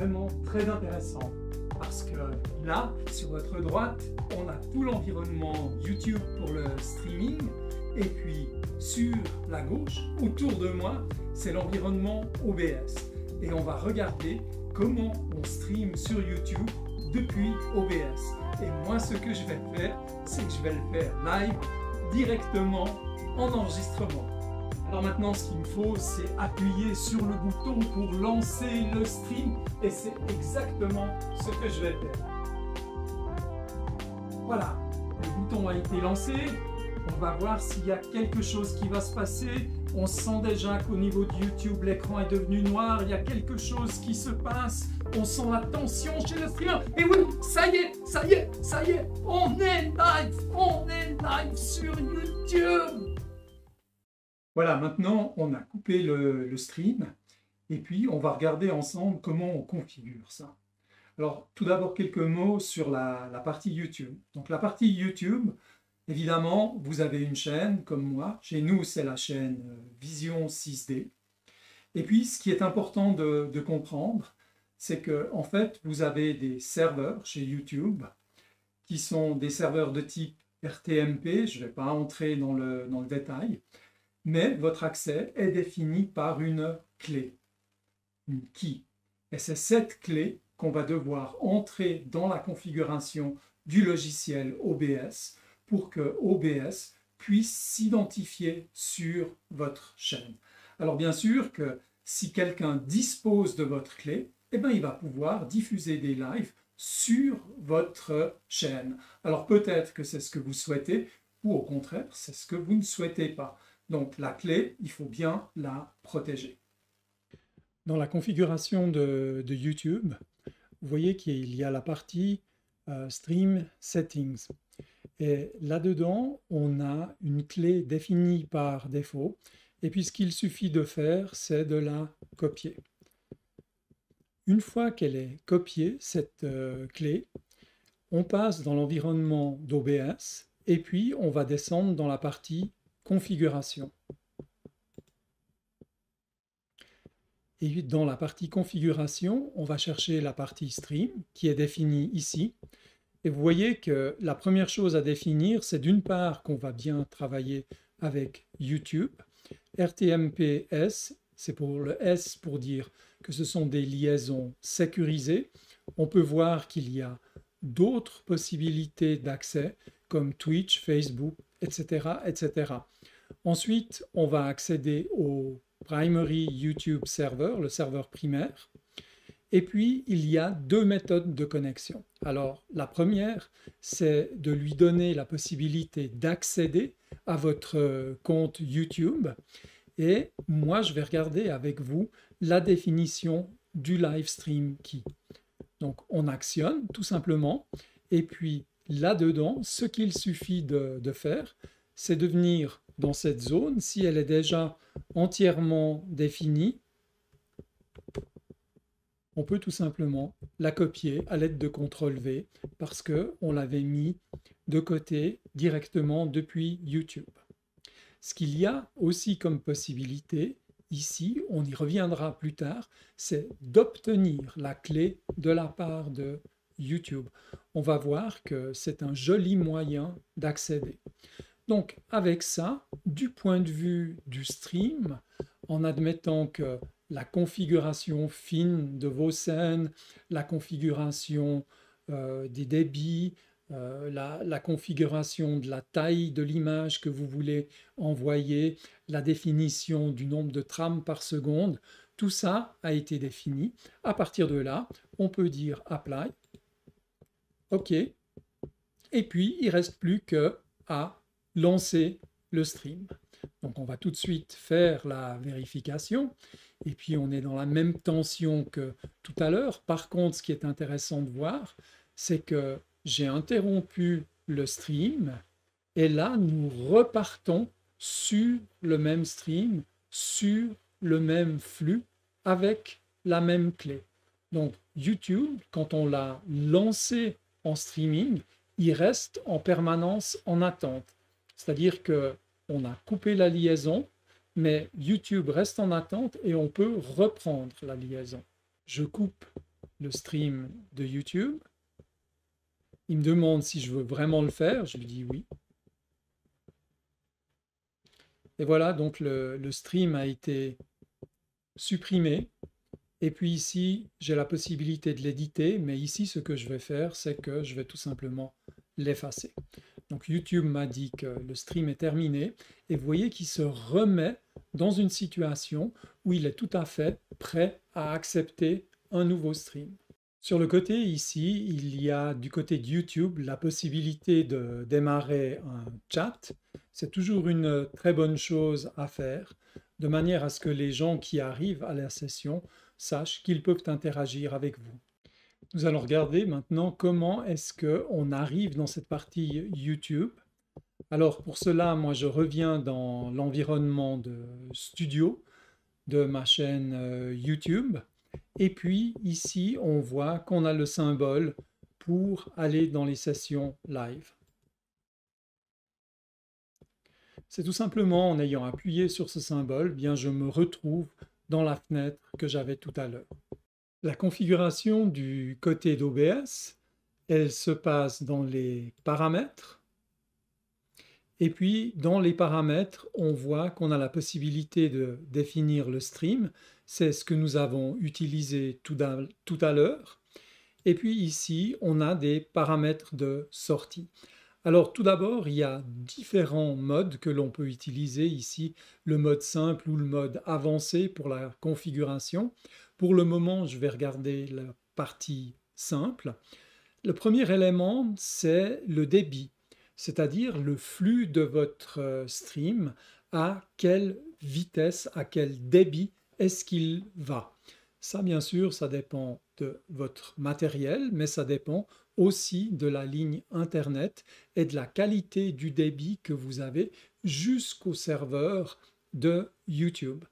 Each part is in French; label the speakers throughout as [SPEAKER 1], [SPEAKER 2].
[SPEAKER 1] vraiment très intéressant parce que là, sur votre droite, on a tout l'environnement YouTube pour le streaming et puis sur la gauche, autour de moi, c'est l'environnement OBS. Et on va regarder comment on stream sur YouTube depuis OBS. Et moi, ce que je vais faire, c'est que je vais le faire live, directement en enregistrement. Alors maintenant, ce qu'il me faut, c'est appuyer sur le bouton pour lancer le stream. Et c'est exactement ce que je vais faire. Voilà, le bouton a été lancé. On va voir s'il y a quelque chose qui va se passer. On sent déjà qu'au niveau de YouTube, l'écran est devenu noir. Il y a quelque chose qui se passe. On sent la tension chez le streamer. Et oui, ça y est, ça y est, ça y est. On est live sur YouTube. Voilà, maintenant, on a coupé le stream. Et puis, on va regarder ensemble comment on configure ça. Alors, tout d'abord, quelques mots sur la partie YouTube. Donc, la partie YouTube, évidemment, vous avez une chaîne comme moi. Chez nous, c'est la chaîne Vision 6D. Et puis, ce qui est important de comprendre, c'est que en fait, vous avez des serveurs chez YouTube qui sont des serveurs de type RTMP. Je ne vais pas entrer dans le détail, mais votre accès est défini par une clé, une key. Et c'est cette clé qu'on va devoir entrer dans la configuration du logiciel OBS pour que OBS puisse s'identifier sur votre chaîne. Alors bien sûr que si quelqu'un dispose de votre clé, eh bien, il va pouvoir diffuser des lives sur votre chaîne. Alors peut-être que c'est ce que vous souhaitez ou au contraire, c'est ce que vous ne souhaitez pas. Donc la clé, il faut bien la protéger. Dans la configuration de YouTube, vous voyez qu'il y a la partie Stream Settings. Et là-dedans, on a une clé définie par défaut. Et puis, ce qu'il suffit de faire, c'est de la copier. Une fois qu'elle est copiée, cette clé, on passe dans l'environnement d'OBS et puis on va descendre dans la partie configuration. Et dans la partie configuration, on va chercher la partie stream qui est définie ici. Et vous voyez que la première chose à définir, c'est d'une part qu'on va bien travailler avec YouTube. RTMP-S, c'est pour le S pour dire que ce sont des liaisons sécurisées. On peut voir qu'il y a d'autres possibilités d'accès comme Twitch, Facebook, etc., etc. Ensuite, on va accéder au Primary YouTube Server, le serveur primaire. Et puis, il y a deux méthodes de connexion. Alors, la première, c'est de lui donner la possibilité d'accéder à votre compte YouTube. Et moi, je vais regarder avec vous la définition du live stream key. Donc, on actionne tout simplement. Et puis, là-dedans, ce qu'il suffit de faire, c'est de venir dans cette zone. Si elle est déjà entièrement définie, on peut tout simplement la copier à l'aide de CTRL-V parce qu'on l'avait mis de côté directement depuis YouTube. Ce qu'il y a aussi comme possibilité, ici, on y reviendra plus tard, c'est d'obtenir la clé de la part de YouTube. On va voir que c'est un joli moyen d'accéder. Donc avec ça, du point de vue du stream, en admettant que la configuration fine de vos scènes, la configuration des débits, la configuration de la taille de l'image que vous voulez envoyer, la définition du nombre de trames par seconde, tout ça a été défini. À partir de là, on peut dire « Apply », OK, et puis il ne reste plus qu'à lancer le stream. Donc on va tout de suite faire la vérification et puis on est dans la même tension que tout à l'heure. Par contre, ce qui est intéressant de voir, c'est que j'ai interrompu le stream et là nous repartons sur le même stream, sur le même flux avec la même clé. Donc YouTube, quand on l'a lancé en streaming, il reste en permanence en attente. C'est-à-dire qu'on a coupé la liaison, mais YouTube reste en attente et on peut reprendre la liaison. Je coupe le stream de YouTube. Il me demande si je veux vraiment le faire. Je lui dis oui. Et voilà, donc le stream a été supprimé. Et puis ici, j'ai la possibilité de l'éditer. Mais ici, ce que je vais faire, c'est que je vais tout simplement l'effacer. Donc YouTube m'a dit que le stream est terminé. Et vous voyez qu'il se remet dans une situation où il est tout à fait prêt à accepter un nouveau stream. Sur le côté ici, il y a du côté de YouTube la possibilité de démarrer un chat. C'est toujours une très bonne chose à faire, de manière à ce que les gens qui arrivent à la session sachent qu'ils peuvent interagir avec vous. Nous allons regarder maintenant comment est-ce qu'on arrive dans cette partie YouTube. Alors pour cela, moi je reviens dans l'environnement de studio de ma chaîne YouTube. Et puis ici, on voit qu'on a le symbole pour aller dans les sessions live. C'est tout simplement en ayant appuyé sur ce symbole, bien je me retrouve dans la fenêtre que j'avais tout à l'heure. La configuration du côté d'OBS, elle se passe dans les paramètres. Et puis, dans les paramètres, on voit qu'on a la possibilité de définir le stream. C'est ce que nous avons utilisé tout à l'heure. Et puis ici, on a des paramètres de sortie. Alors, tout d'abord, il y a différents modes que l'on peut utiliser ici, le mode simple ou le mode avancé pour la configuration. Pour le moment, je vais regarder la partie simple. Le premier élément, c'est le débit, c'est-à-dire le flux de votre stream, à quelle vitesse, à quel débit est-ce qu'il va. Ça, bien sûr, ça dépend de votre matériel, mais ça dépend aussi de la ligne Internet et de la qualité du débit que vous avez jusqu'au serveur de YouTube.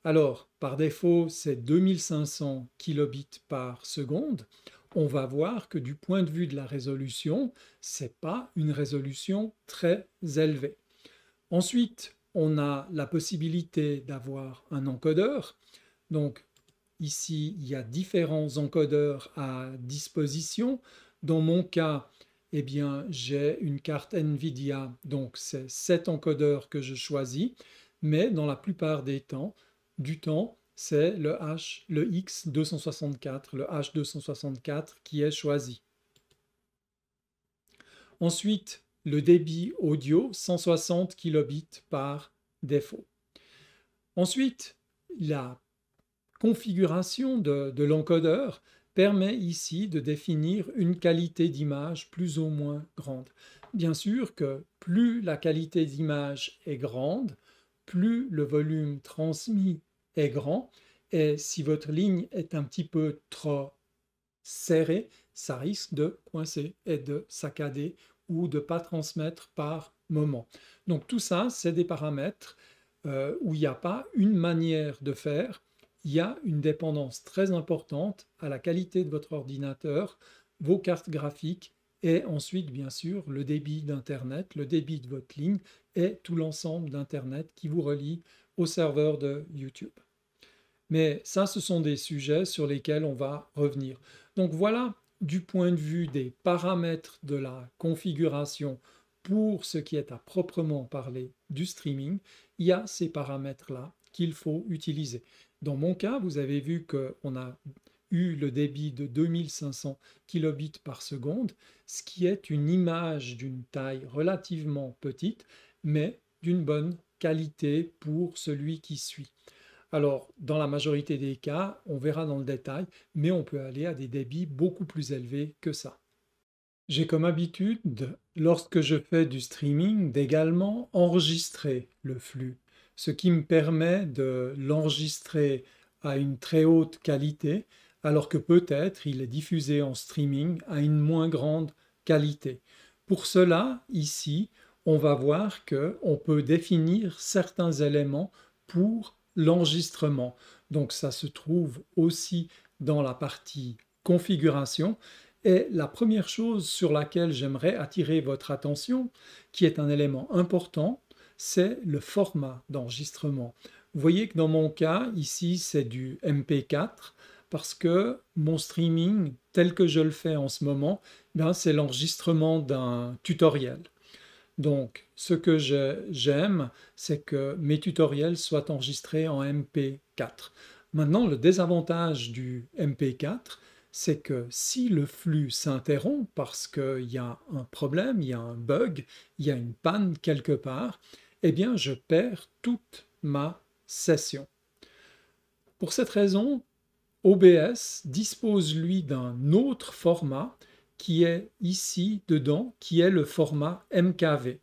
[SPEAKER 1] Alors, par défaut, c'est 2500 kilobits par seconde. On va voir que du point de vue de la résolution, ce n'est pas une résolution très élevée. Ensuite, on a la possibilité d'avoir un encodeur. Donc, ici, il y a différents encodeurs à disposition. Dans mon cas, eh bien, j'ai une carte NVIDIA, donc c'est cet encodeur que je choisis. Mais dans la plupart des temps, c'est le X264, le H264 qui est choisi. Ensuite, le débit audio, 160 kilobits par défaut. Ensuite, la configuration de l'encodeur permet ici de définir une qualité d'image plus ou moins grande. Bien sûr que plus la qualité d'image est grande, plus le volume transmis est grand, et si votre ligne est un petit peu trop serrée, ça risque de coincer et de saccader ou de ne pas transmettre par moment. Donc tout ça, c'est des paramètres où il n'y a pas une manière de faire, il y a une dépendance très importante à la qualité de votre ordinateur, vos cartes graphiques et ensuite, bien sûr, le débit d'Internet, le débit de votre ligne et tout l'ensemble d'Internet qui vous relie au serveur de YouTube. Mais ça, ce sont des sujets sur lesquels on va revenir. Donc voilà, du point de vue des paramètres de la configuration pour ce qui est à proprement parler du streaming, il y a ces paramètres-là qu'il faut utiliser. Dans mon cas, vous avez vu qu'on a eu le débit de 2500 kilobits par seconde, ce qui est une image d'une taille relativement petite, mais d'une bonne qualité pour celui qui suit. Alors, dans la majorité des cas, on verra dans le détail, mais on peut aller à des débits beaucoup plus élevés que ça. J'ai comme habitude, lorsque je fais du streaming, d'également enregistrer le flux, ce qui me permet de l'enregistrer à une très haute qualité, alors que peut-être il est diffusé en streaming à une moins grande qualité. Pour cela, ici, on va voir qu'on peut définir certains éléments pour l'enregistrement. Donc ça se trouve aussi dans la partie configuration. Et la première chose sur laquelle j'aimerais attirer votre attention, qui est un élément important, c'est le format d'enregistrement. Vous voyez que dans mon cas, ici, c'est du MP4. parce que mon streaming, tel que je le fais en ce moment, c'est l'enregistrement d'un tutoriel. Donc, ce que j'aime, c'est que mes tutoriels soient enregistrés en MP4. Maintenant, le désavantage du MP4, c'est que si le flux s'interrompt parce qu'il y a un problème, il y a un bug, il y a une panne quelque part, eh bien, je perds toute ma session. Pour cette raison, OBS dispose, lui, d'un autre format qui est ici, dedans, qui est le format MKV.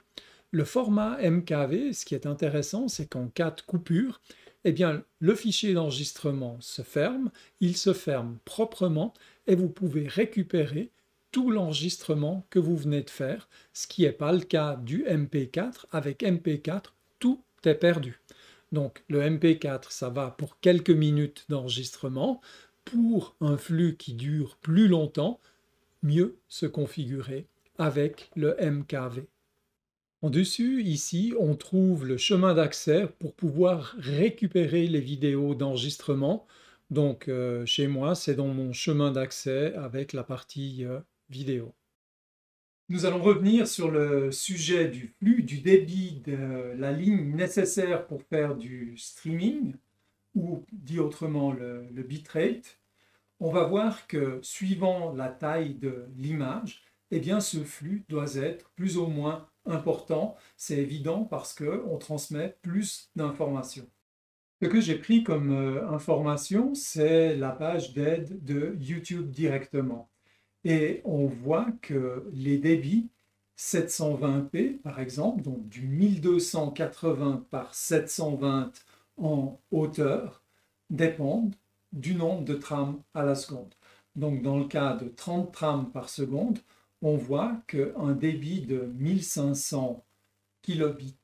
[SPEAKER 1] Le format MKV, ce qui est intéressant, c'est qu'en cas de coupure, eh bien, le fichier d'enregistrement se ferme, il se ferme proprement et vous pouvez récupérer tout l'enregistrement que vous venez de faire, ce qui n'est pas le cas du MP4. Avec MP4, tout est perdu. Donc le MP4, ça va pour quelques minutes d'enregistrement. Pour un flux qui dure plus longtemps, mieux se configurer avec le MKV. En dessus, ici, on trouve le chemin d'accès pour pouvoir récupérer les vidéos d'enregistrement. Donc, chez moi, c'est dans mon chemin d'accès avec la partie vidéo. Nous allons revenir sur le sujet du flux, du débit de la ligne nécessaire pour faire du streaming, ou dit autrement le bitrate. On va voir que suivant la taille de l'image, eh bien ce flux doit être plus ou moins important. C'est évident parce qu'on transmet plus d'informations. Ce que j'ai pris comme information, c'est la page d'aide de YouTube directement. Et on voit que les débits 720p, par exemple, donc du 1280 par 720 en hauteur, dépendent du nombre de trames à la seconde. Donc dans le cas de 30 trames par seconde, on voit qu'un débit de 1500 kilobits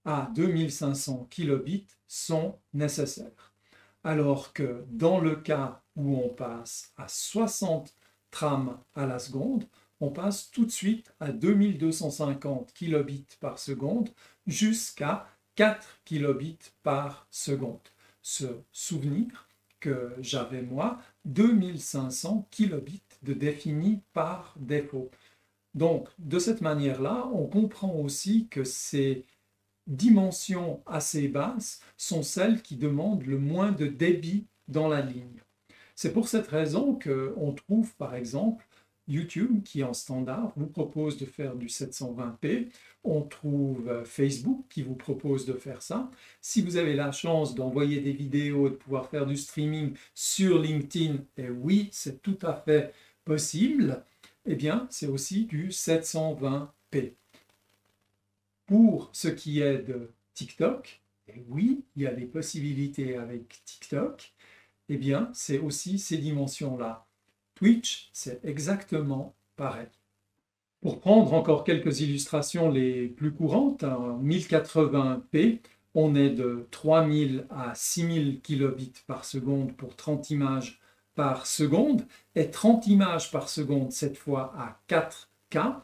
[SPEAKER 1] à 2500 kilobits sont nécessaires. Alors que dans le cas où on passe à 60 trames à la seconde, on passe tout de suite à 2250 kilobits par seconde jusqu'à 4 kilobits par seconde. Se souvenir que j'avais moi 2500 kilobits de défini par défaut. Donc de cette manière-là, on comprend aussi que ces dimensions assez basses sont celles qui demandent le moins de débit dans la ligne. C'est pour cette raison qu'on trouve par exemple YouTube qui en standard vous propose de faire du 720p, on trouve Facebook qui vous propose de faire ça. Si vous avez la chance d'envoyer des vidéos, de pouvoir faire du streaming sur LinkedIn, et oui, c'est tout à fait possible, eh bien c'est aussi du 720p. Pour ce qui est de TikTok, et oui, il y a des possibilités avec TikTok, eh bien c'est aussi ces dimensions-là. Twitch, c'est exactement pareil. Pour prendre encore quelques illustrations les plus courantes, en 1080p, on est de 3000 à 6000 kilobits par seconde pour 30 images par seconde, et 30 images par seconde, cette fois à 4K,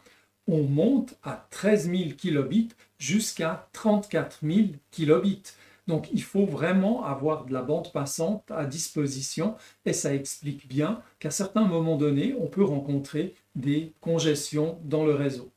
[SPEAKER 1] on monte à 13 000 kilobits jusqu'à 34 000 kilobits. Donc il faut vraiment avoir de la bande passante à disposition et ça explique bien qu'à certains moments donnés, on peut rencontrer des congestions dans le réseau.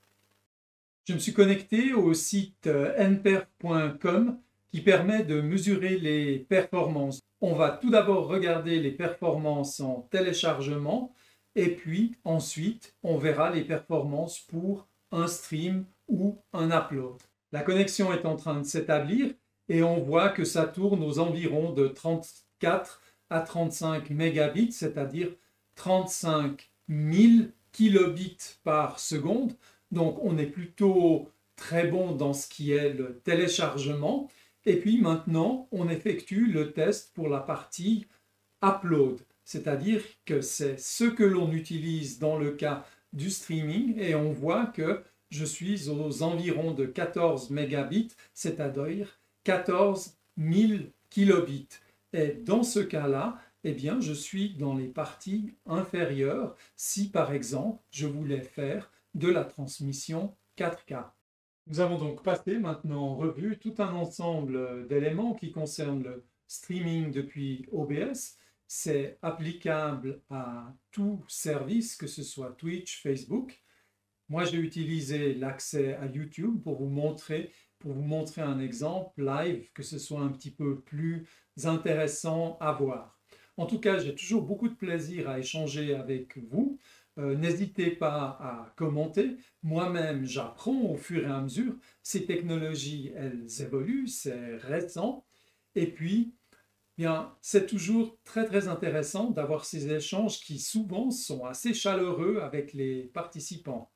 [SPEAKER 1] Je me suis connecté au site nperf.com qui permet de mesurer les performances. On va tout d'abord regarder les performances en téléchargement et puis ensuite on verra les performances pour un stream ou un upload. La connexion est en train de s'établir et on voit que ça tourne aux environs de 34 à 35 mégabits, c'est-à-dire 35 000 kilobits par seconde. Donc on est plutôt très bon dans ce qui est le téléchargement. Et puis maintenant, on effectue le test pour la partie upload, c'est-à-dire que c'est ce que l'on utilise dans le cas du streaming et on voit que je suis aux environs de 14 mégabits, c'est-à-dire 14 000 kilobits. Et dans ce cas-là, eh bien, je suis dans les parties inférieures si, par exemple, je voulais faire de la transmission 4K. Nous avons donc passé maintenant en revue tout un ensemble d'éléments qui concernent le streaming depuis OBS c'est applicable à tout service, que ce soit Twitch, Facebook. Moi, j'ai utilisé l'accès à YouTube pour vous montrer un exemple live, que ce soit un petit peu plus intéressant à voir. En tout cas, j'ai toujours beaucoup de plaisir à échanger avec vous. N'hésitez pas à commenter. Moi-même, j'apprends au fur et à mesure. Ces technologies, elles évoluent, c'est récent. Et puis, bien, c'est toujours très intéressant d'avoir ces échanges qui souvent sont assez chaleureux avec les participants.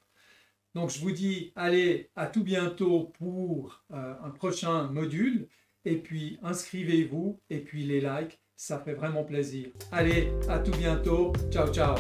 [SPEAKER 1] Donc je vous dis, allez, à tout bientôt pour un prochain module. Et puis inscrivez-vous et puis les likes, ça fait vraiment plaisir. Allez, à tout bientôt. Ciao, ciao.